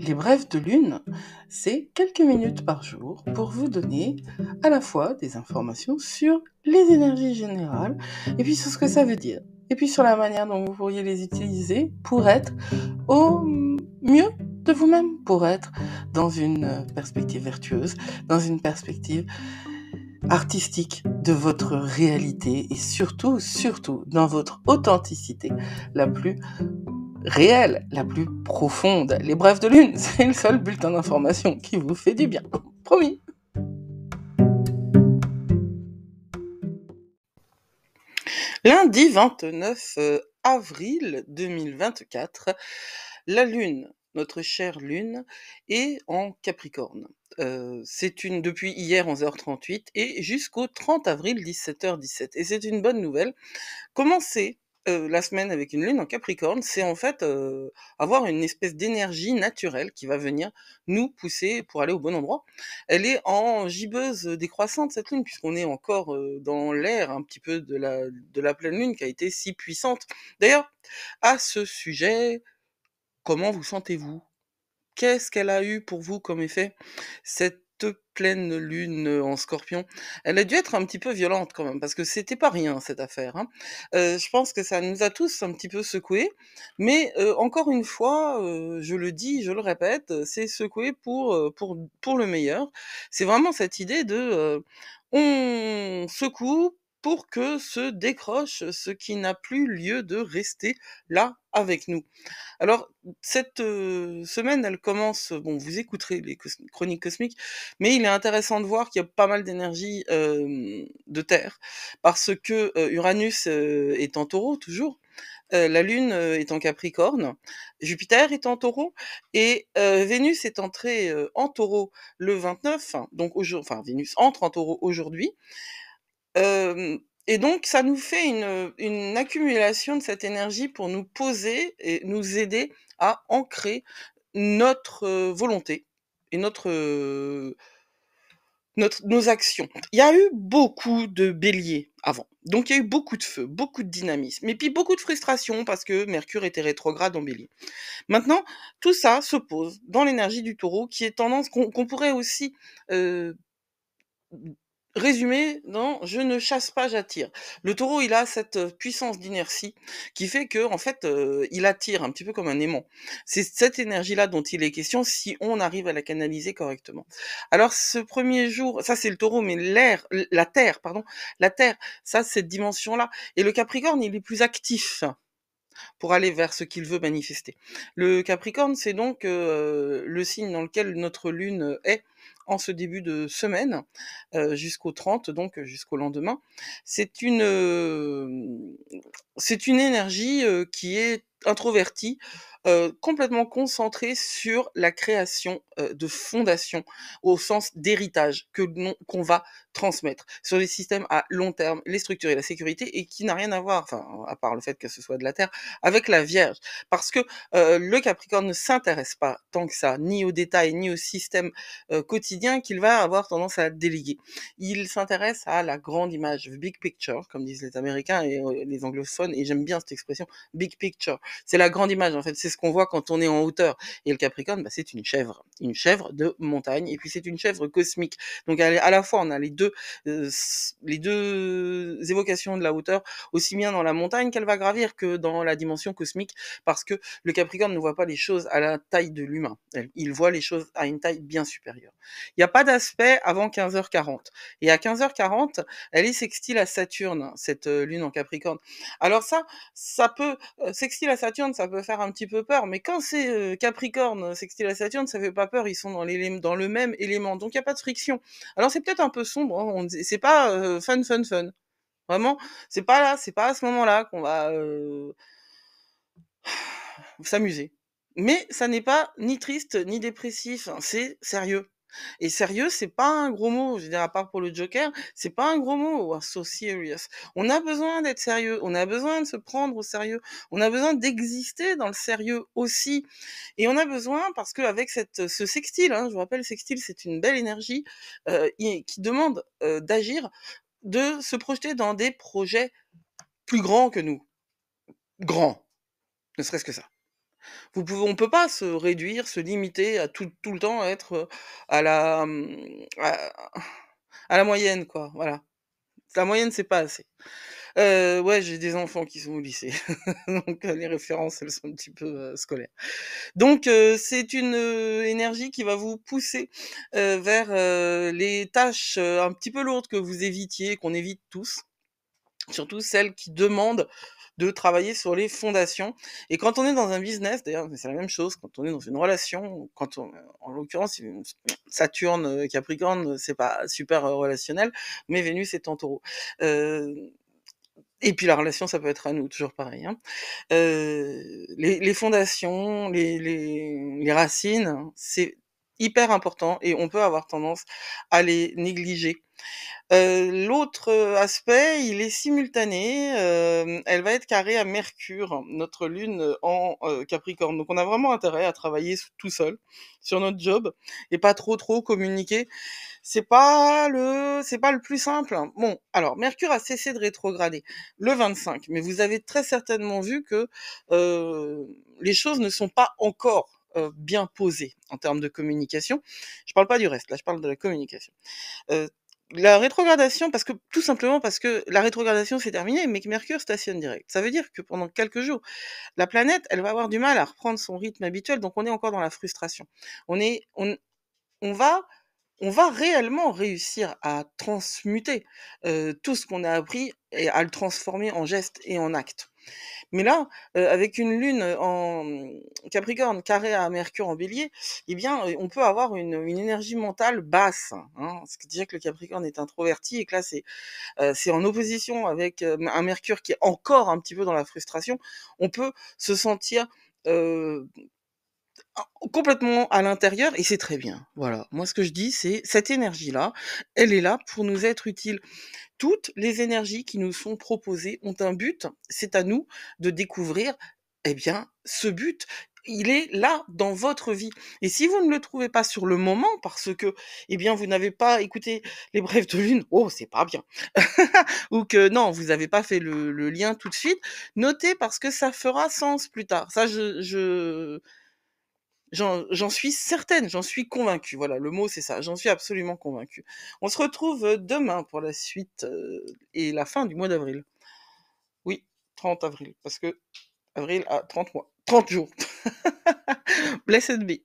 Les brèves de lune, c'est quelques minutes par jour pour vous donner à la fois des informations sur les énergies générales et puis sur ce que ça veut dire. Et puis sur la manière dont vous pourriez les utiliser pour être au mieux de vous-même, pour être dans une perspective vertueuse, dans une perspective artistique de votre réalité et surtout, dans votre authenticité la plus réelle, la plus profonde. Les brèves de lune, c'est le seul bulletin d'information qui vous fait du bien. Promis. Lundi 29 avril 2024, la lune, notre chère lune, est en Capricorne. C'est depuis hier 11h38 et jusqu'au 30 avril 17h17. Et c'est une bonne nouvelle. Commencer la semaine avec une lune en Capricorne, c'est en fait avoir une espèce d'énergie naturelle qui va venir nous pousser pour aller au bon endroit. Elle est en gibbeuse décroissante, cette lune, puisqu'on est encore dans l'air un petit peu de la pleine lune qui a été si puissante. D'ailleurs, à ce sujet, comment vous sentez-vous? Qu'est-ce qu'elle a eu pour vous comme effet, cette pleine lune en Scorpion? Elle a dû être un petit peu violente quand même, parce que c'était pas rien cette affaire, hein. Je pense que ça nous a tous un petit peu secoués, mais encore une fois, je le dis, je le répète, c'est secoué pour le meilleur. C'est vraiment cette idée de, on secoue pour que se décroche ce qui n'a plus lieu de rester là avec nous. Alors, cette semaine, elle commence, bon, vous écouterez les chroniques cosmiques, mais il est intéressant de voir qu'il y a pas mal d'énergie de Terre, parce que Uranus est en Taureau toujours, la Lune est en Capricorne, Jupiter est en Taureau, et Vénus est entrée en Taureau le 29, donc enfin Vénus entre en Taureau aujourd'hui, et donc ça nous fait une accumulation de cette énergie pour nous poser et nous aider à ancrer notre volonté et nos actions. Il y a eu beaucoup de béliers avant, donc il y a eu beaucoup de feu, beaucoup de dynamisme, et puis beaucoup de frustration parce que Mercure était rétrograde en bélier. Maintenant, tout ça se pose dans l'énergie du taureau qui est tendance qu'on pourrait aussi euh, résumé dans «je ne chasse pas, j'attire». Le taureau, il a cette puissance d'inertie qui fait que en fait, il attire un petit peu comme un aimant. C'est cette énergie-là dont il est question si on arrive à la canaliser correctement. Alors ce premier jour, ça c'est le taureau, mais la terre, pardon, la terre, ça, cette dimension-là. Et le capricorne, il est plus actif pour aller vers ce qu'il veut manifester. Le Capricorne, c'est donc le signe dans lequel notre lune est en ce début de semaine, jusqu'au 30, donc jusqu'au lendemain. C'est une, c'est une énergie qui est introvertie, complètement concentrée sur la création de fondations au sens d'héritage qu'on va transmettre sur les systèmes à long terme, les structures et la sécurité, et qui n'a rien à voir, enfin à part le fait que ce soit de la terre, avec la Vierge. Parce que le Capricorne ne s'intéresse pas tant que ça, ni aux détails, ni au système quotidien qu'il va avoir tendance à déléguer. Il s'intéresse à la grande image, the big picture, comme disent les Américains et les anglophones, et j'aime bien cette expression, big picture. C'est la grande image, en fait, c'est ce qu'on voit quand on est en hauteur. Et le Capricorne, bah, c'est une chèvre de montagne, et puis c'est une chèvre cosmique. Donc à la fois, on a les deux évocations de la hauteur, aussi bien dans la montagne qu'elle va gravir que dans la dimension cosmique, parce que le Capricorne ne voit pas les choses à la taille de l'humain. Il voit les choses à une taille bien supérieure. Il n'y a pas d'aspect avant 15h40. Et à 15h40, elle est sextile à Saturne, cette lune en Capricorne. Alors ça peut, sextile à Saturne, ça peut faire un petit peu peur, mais quand c'est Capricorne, sextile à Saturne, ça fait pas peur, ils sont dans le même élément, donc il n'y a pas de friction. Alors c'est peut-être un peu sombre, hein, c'est pas fun. Vraiment, c'est pas à ce moment-là qu'on va s'amuser. Mais ça n'est pas ni triste ni dépressif, hein, c'est sérieux. Et sérieux, c'est pas un gros mot, je veux dire, à part pour le Joker, c'est pas un gros mot, oh, so serious. On a besoin d'être sérieux, on a besoin de se prendre au sérieux, on a besoin d'exister dans le sérieux aussi. Et on a besoin, parce qu'avec ce sextile, hein, je vous rappelle, sextile, c'est une belle énergie qui demande d'agir, de se projeter dans des projets plus grands que nous. Grands, ne serait-ce que ça. On peut pas se réduire, se limiter à tout le temps être, à la, à la moyenne quoi, voilà. La moyenne, c'est pas assez. Ouais, j'ai des enfants qui sont au lycée, donc les références, elles sont un petit peu, scolaires. Donc c'est une, énergie qui va vous pousser, vers, les tâches, un petit peu lourdes que vous évitiez, qu'on évite tous. Surtout celles qui demandent de travailler sur les fondations et quand on est dans un business, d'ailleurs, c'est la même chose, quand on est dans une relation, quand on en l'occurrence, Saturne, Capricorne, c'est pas super, relationnel, mais Vénus est en Taureau. Heu et puis la relation, ça peut être à nous, toujours pareil, hein. Les fondations, les racines, c'est hyper important et on peut avoir tendance à les négliger. L'autre, aspect, il est simultané, elle va être carrée à Mercure, notre lune, en, Capricorne. Donc on a vraiment intérêt à travailler tout seul, sur notre job et pas trop communiquer. C'est pas le plus simple, hein. Bon, alors Mercure a cessé de rétrograder le 25, mais vous avez très certainement vu que, les choses ne sont pas encore, bien posées en termes de communication. Je parle pas du reste, là je parle de la communication. Heu, la rétrogradation parce que tout simplement parce que la rétrogradation c'est terminé, mais que Mercure stationne direct. Ça veut dire que pendant quelques jours, la planète, elle va avoir du mal à reprendre son rythme habituel, donc on est encore dans la frustration. On est on va on va réellement réussir à transmuter, tout ce qu'on a appris et à le transformer en gestes et en actes. Mais là, avec une lune, en, Capricorne carrée à Mercure en Bélier, eh bien, on peut avoir une énergie mentale basse, hein. Ce qui disait que le Capricorne est introverti et que là, c'est en opposition avec, un Mercure qui est encore un petit peu dans la frustration. On peut se sentir, heu, complètement à l'intérieur et c'est très bien. Voilà. Moi, ce que je dis, c'est cette énergie-là, elle est là pour nous être utile. Toutes les énergies qui nous sont proposées ont un but, c'est à nous de découvrir, eh bien, ce but. Il est là dans votre vie et si vous ne le trouvez pas sur le moment parce que, eh bien, vous n'avez pas écouté les brèves de lune, oh, c'est pas bien. Ou que non, vous n'avez pas fait le lien tout de suite, notez parce que ça fera sens plus tard. Ça, j'en suis certaine, j'en suis convaincue. Voilà, le mot, c'est ça, j'en suis absolument convaincue. On se retrouve, demain pour la suite, et la fin du mois d'avril. Oui, 30 avril, parce que avril a 30 mois, 30 jours. Blessed be.